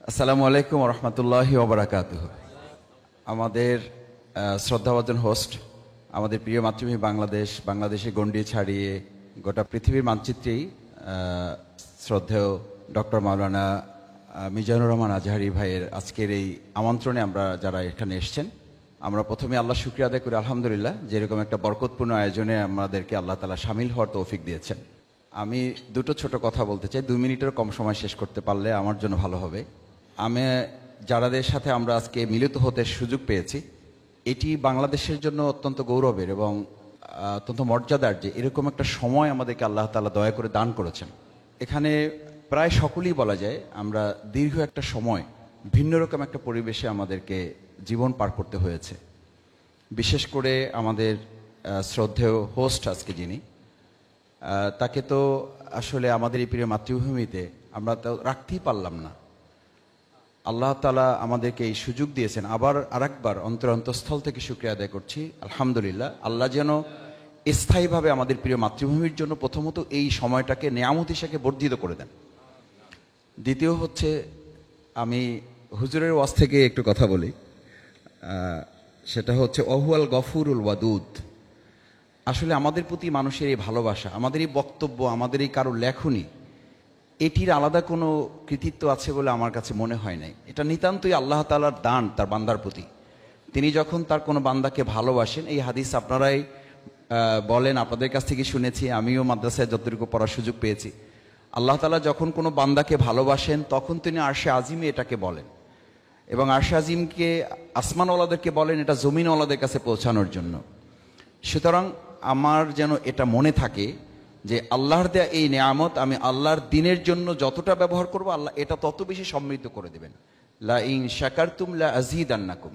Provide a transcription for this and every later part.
আসসালামু আলাইকুম রহমতুল্লাহি ওবরাকাতুহু। আমাদের শ্রদ্ধাভাজন হোস্ট, আমাদের প্রিয় মাতৃভূমি বাংলাদেশের গণ্ডি ছাড়িয়ে গোটা পৃথিবীর মানচিত্রেই শ্রদ্ধেয় ডক্টর মাওলানা মিজানুর রহমান আজহারি ভাইয়ের আজকের এই আমন্ত্রণে আমরা যারা এখানে এসেছেন, আমরা প্রথমে আল্লাহ শুকরিয়া আদায় করি আলহামদুলিল্লাহ, যেরকম একটা বরকতপূর্ণ আয়োজনে আমাদেরকে আল্লাহ তাআলা শামিল হওয়ার তৌফিক দিয়েছেন। আমি দুটো ছোট কথা বলতে চাই, 2 মিনিটের কম সময় শেষ করতে পারলে আমার জন্য ভালো হবে। আমি যারাদের সাথে আমরা আজকে মিলিত হতে সুযোগ পেয়েছি, এটি বাংলাদেশের জন্য অত্যন্ত গৌরবের এবং অত্যন্ত মর্যাদার যে এরকম একটা সময় আমাদেরকে আল্লাহ তাআলা দয়া করে দান করেছেন। এখানে প্রায় সকলেই বলা যায় আমরা দীর্ঘ একটা সময় ভিন্ন রকম একটা পরিবেশে আমাদেরকে জীবন পার করতে হয়েছে। বিশেষ করে আমাদের শ্রদ্ধেয় হোস্ট আজকে যিনি, তাকে তো আসলে আমাদের এই প্রিয় মাতৃভূমিতে আমরা তো রাখতেই পারলাম না। আল্লাহ তাআলা আমাদেরকে এই সুযোগ দিয়েছেন। আবার আরেকবার অন্তরস্থল থেকে শুকরিয়া আদায় করছি আলহামদুলিল্লাহ। আল্লাহ যেন স্থায়ীভাবে আমাদের প্রিয় মাতৃভূমির জন্য প্রথমত এই সময়টাকে নেয়ামত হিসেবে বর্ধিত করে দেন। দ্বিতীয় হচ্ছে, আমি হুজুরের ওয়াজ থেকে একটু কথা বলি, সেটা হচ্ছে অহুয়াল গফুরুল ওয়াদুদ। আসলে আমাদের প্রতি মানুষের এই ভালোবাসা, আমাদের এই বক্তব্য, আমাদের এই কারো লেখনী, এটির আলাদা কোনো কৃতিত্ব আছে বলে আমার কাছে মনে হয় নাই। এটা নিতান্তই আল্লাহ তাআলার দান তার বান্দার প্রতি। তিনি যখন তার কোনো বান্দাকে ভালোবাসেন, এই হাদিস আপনারাই বলেন, আপনাদের কাছ থেকে শুনেছি, আমিও মাদ্রাসায় যতটুকু পড়ার সুযোগ পেয়েছি, আল্লাহ তাআলা যখন কোনো বান্দাকে ভালোবাসেন তখন তিনি আরশে আজিমে এটাকে বলেন, এবং আরশে আজিমকে আসমানওয়ালাদেরকে বলেন এটা জমিনওয়ালাদের কাছে পৌঁছানোর জন্য। সুতরাং আমার যেন এটা মনে থাকে যে আল্লাহর দেয়া এই নেয়ামত আমি আল্লাহর দিনের জন্য যতটা ব্যবহার করব, আল্লাহ এটা তত বেশি সমৃদ্ধ করে দেবেন। লা ইন শাকারতুম লা আযীদান্নাকুম।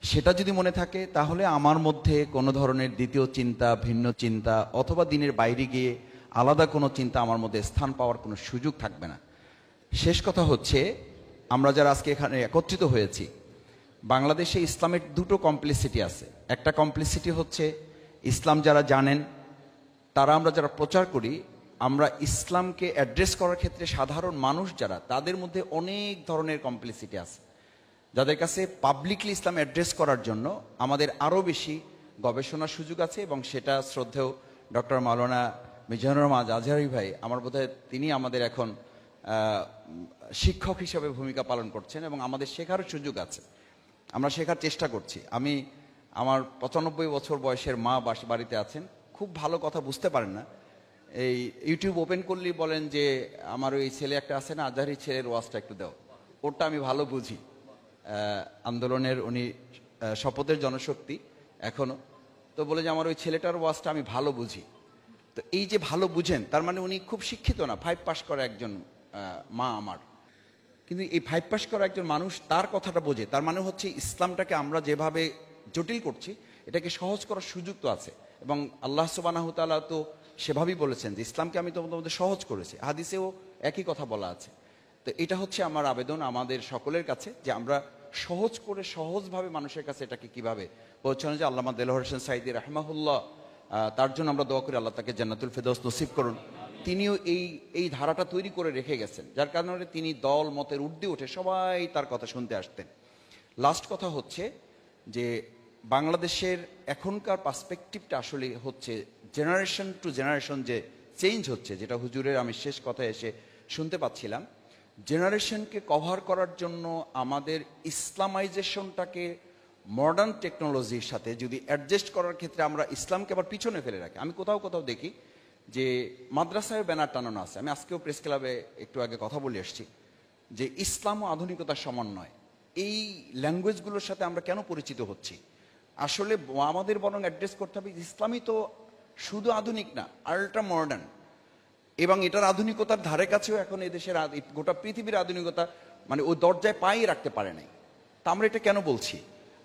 সেটা যদি মনে থাকে, তাহলে আমার মধ্যে কোনো ধরনের দ্বিতীয় চিন্তা, ভিন্ন চিন্তা অথবা দিনের বাইরে গিয়ে আলাদা কোনো চিন্তা আমার মধ্যে স্থান পাওয়ার কোনো সুযোগ থাকবে না। শেষ কথা হচ্ছে, আমরা যারা আজকে এখানে একত্রিত হয়েছি, বাংলাদেশে ইসলামের দুটো কমপ্লিসিটি আছে। একটা কমপ্লিসিটি হচ্ছে ইসলাম যারা জানেন তারা, আমরা যারা প্রচার করি, আমরা ইসলামকে অ্যাড্রেস করার ক্ষেত্রে সাধারণ মানুষ যারা, তাদের মধ্যে অনেক ধরনের কমপ্লিসিটি আছে, যাদের কাছে পাবলিকলি ইসলাম অ্যাড্রেস করার জন্য আমাদের আরও বেশি গবেষণার সুযোগ আছে। এবং সেটা শ্রদ্ধেয় ডক্টর মাওলানা মিজানুর রহমান আজহারি ভাই, আমার বোধহয় তিনি আমাদের এখন শিক্ষক হিসেবে ভূমিকা পালন করছেন এবং আমাদের শেখারও সুযোগ আছে, আমরা শেখার চেষ্টা করছি। আমার 95 বছর বয়সের মা বাড়িতে আছেন, খুব ভালো কথা বুঝতে পারেন না, এই ইউটিউব ওপেন করলেই বলেন যে আমার ওই ছেলে একটা আছে না, আজহারি ছেলের ওয়াজটা একটু দাও, ওটা আমি ভালো বুঝি। আন্দোলনের উনি শপথের জনশক্তি এখনো, তো বলে যে আমার ওই ছেলেটার ওয়াজটা আমি ভালো বুঝি। তো এই যে ভালো বুঝেন, তার মানে উনি খুব শিক্ষিত না, 5 পাস করা একজন মা আমার। কিন্তু এই 5 পাস করা একজন মানুষ তার কথাটা বোঝে, তার মানে হচ্ছে ইসলামটাকে আমরা যেভাবে জটিল করছি এটাকে সহজ করার সুযোগ তো আছে। এবং আল্লাহ সুবহানাহু ওয়া তাআলা তো সেভাবেই বলেছেন যে ইসলামকে আমি তোমাদের সহজ করেছি, হাদিসেও একই কথা বলা আছে। তো এটা হচ্ছে আমার আবেদন আমাদের সকলের কাছে, যে আমরা সহজ করে সহজভাবে মানুষের কাছে এটাকে কিভাবে পৌঁছানো যায়। আল্লামা দেলোয়ার হোসেন সাঈদী রাহিমাহুল্লাহ, তার জন্য আমরা দোয়া করি আল্লাহ তাকে জান্নাতুল ফেরদৌস নসিব করুন। তিনিও এই ধারাটা তৈরি করে রেখে গেছেন, যার কারণে তিনি দল মতের ঊর্ধ্বে উঠে সবাই তার কথা শুনতে আসতেন। লাস্ট কথা হচ্ছে যে বাংলাদেশের এখনকার পার্সপেক্টিভটা আসলে হচ্ছে জেনারেশন টু জেনারেশন যে চেঞ্জ হচ্ছে, যেটা হুজুরের আমি শেষ কথায় এসে শুনতে পাচ্ছিলাম, জেনারেশনকে কভার করার জন্য আমাদের ইসলামাইজেশনটাকে মডার্ন টেকনোলজির সাথে যদি অ্যাডজাস্ট করার ক্ষেত্রে আমরা ইসলামকে আবার পিছনে ফেলে রাখি। আমি কোথাও কোথাও দেখি যে মাদ্রাসায় ব্যানার টানানো আছে, আমি আজকেও প্রেস ক্লাবে একটু আগে কথা বলে এসেছি, যে ইসলাম ও আধুনিকতার সমন্বয়। এই ল্যাঙ্গুয়েজগুলোর সাথে আমরা কেন পরিচিত হচ্ছি? আসলে আমাদের বরং অ্যাড্রেস করতে হবে ইসলামই তো শুধু আধুনিক না, আল্ট্রা মডার্ন, এবং এটার আধুনিকতার ধারে কাছেও এখন এদেশের গোটা পৃথিবীর আধুনিকতা মানে ওই দরজায় পাই রাখতে পারে নাই। তা আমরা এটা কেন বলছি?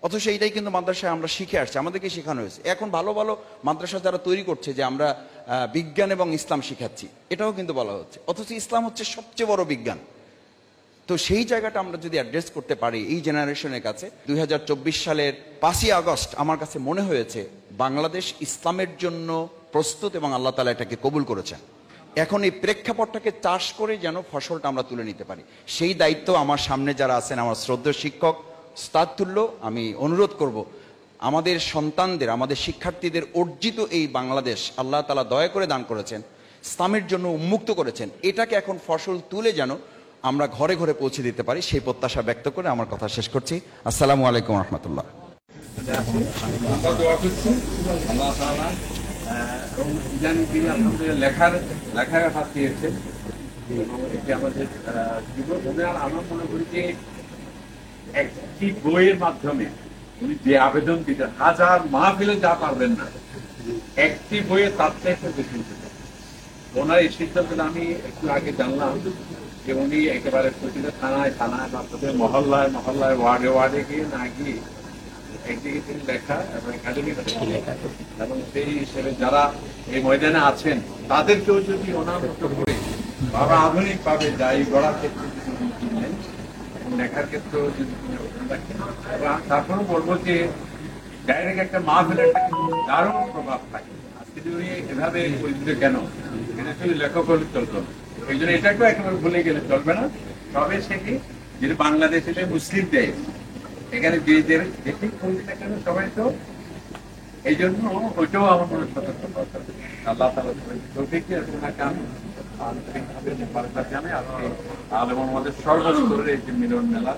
অথচ এইটাই কিন্তু মাদ্রাসায় আমরা শিখে আসছি, আমাদেরকে শেখানো হয়েছে। এখন ভালো ভালো মাদ্রাসা যারা তৈরি করছে যে আমরা বিজ্ঞান এবং ইসলাম শিখাচ্ছি, এটাও কিন্তু বলা হচ্ছে, অথচ ইসলাম হচ্ছে সবচেয়ে বড় বিজ্ঞান। তো সেই জায়গাটা আমরা যদি অ্যাড্রেস করতে পারি এই জেনারেশনের কাছে, 2024 সালের 5ই আগস্ট আমার কাছে মনে হয়েছে বাংলাদেশ ইসলামের জন্য প্রস্তুত এবং আল্লাহ তাআলা এটাকে কবুল করেছেন। এখন এই প্রেক্ষাপটটাকে চাষ করে যেন ফসলটা আমরা তুলে নিতে পারি, সেই দায়িত্ব আমার সামনে যারা আছেন, আমার শ্রদ্ধেয় শিক্ষক উস্তাদ তুল্য, আমি অনুরোধ করব আমাদের সন্তানদের, আমাদের শিক্ষার্থীদের অর্জিত এই বাংলাদেশ আল্লাহ তাআলা দয়া করে দান করেছেন, ইসলামের জন্য উন্মুক্ত করেছেন, এটাকে এখন ফসল তুলে যেন আমরা ঘরে ঘরে পৌঁছে দিতে পারি, সেই প্রত্যাশা ব্যক্ত করে আমার কথা শেষ করছি। আসসালামু আলাইকুম রহমতুল্লাহ। লেখার হাত দিয়েছে এবং এটি আমাদের জীবন। আর আমার মনে করি যে একটি বইয়ের মাধ্যমে উনি যে আবেদন দিতেন, হাজার মাহফিলে যা পারবেন না, একটি বইয়ে তার থেকে বেশি ওনার এই সিদ্ধান্তটা আমি একটু আগে জানলাম যে উনি একেবারে প্রতিটা থানায় থানায় বা প্রতিটা মহল্লায় মহল্লায় ওয়ার্ডে ওয়ার্ডে গিয়ে না গিয়ে একদিকে তিনি লেখা এবং একাডেমিক লেখা, এবং সেই হিসেবে যারা এই ময়দানে আছেন তাদেরকেও যদি ওনার মতো করে আরো আধুনিক ভাবে যাই গড়ার ক্ষেত্রে লেখার ক্ষেত্রেও যদি তারপরেও বলবো যে ডাইরেক্ট একটা মাহফিলের একটা দারুণ প্রভাব থাকে। আজকে যদি এভাবে পরিচিত কেন এটা শুধু লেখক হলে চলতো না, এই জন্য এটাকেও একেবারে ভুলে গেলে চলবে না। তবে সে কি যদি বাংলাদেশে মুসলিম দেশ, এখানে যে যেটি পরিচিত কেন সবাই তো, এই জন্য ওইটাও আমার মনে সতর্ক দরকার। আল্লাহ তাআলা আমি আন্তরিকভাবে মোবারকবাদ জানাই। আজকে আলেম আমাদের সর্বস্তরের এই যে মিলন মেলা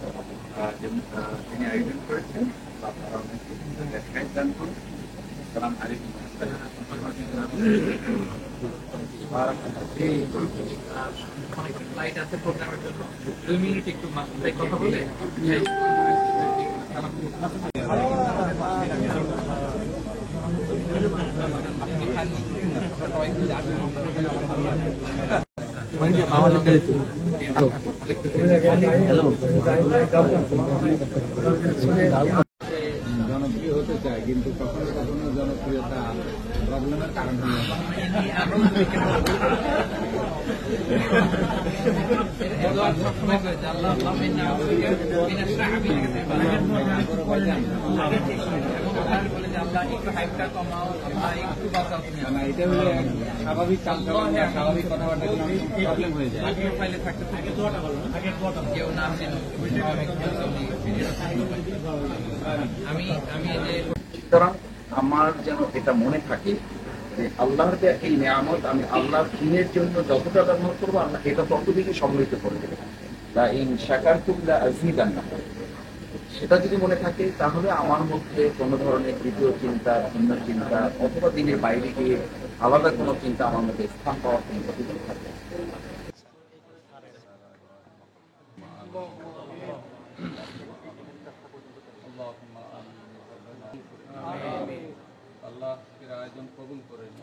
তিনি আয়োজন করেছেন, আপনারা অনেকে দান করুন। আসসালামু আলাইকুম। অনেক লাইট আছে প্রোগ্রামের জন্য, 2 মিনিট একটু কথা বলে জনপ্রিয় হতে চায়, কিন্তু কখনো কখনো জনপ্রিয়তা প্রবলেমের কারণ হয়ে এটা হলে স্বাভাবিক কাজ, স্বাভাবিক কথাবার্তা প্রবলেম হয়ে যায়। সুতরাং আমার যেন এটা মনে থাকে যে আল্লাহর দেয়া এই নিয়ামত আমি আল্লাহর দিনের জন্য যতটা ব্যবহার করবো আল্লাহ এটা ততদিকে সমৃদ্ধ করে দেবে। সেটা যদি মনে থাকে তাহলে আমার মধ্যে কোনো ধরনের দ্বিতীয় চিন্তা, ভিন্ন চিন্তা অথবা দিনের বাইরে গিয়ে আলাদা কোনো চিন্তা আমার মধ্যে স্থান পাওয়ার কোনো সুযোগ থাকে। আল্লাহ এর আয়োজন কবুল করেন।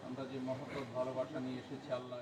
আমরা যে মহৎ ভালোবাসা নিয়ে এসেছি আল্লাহ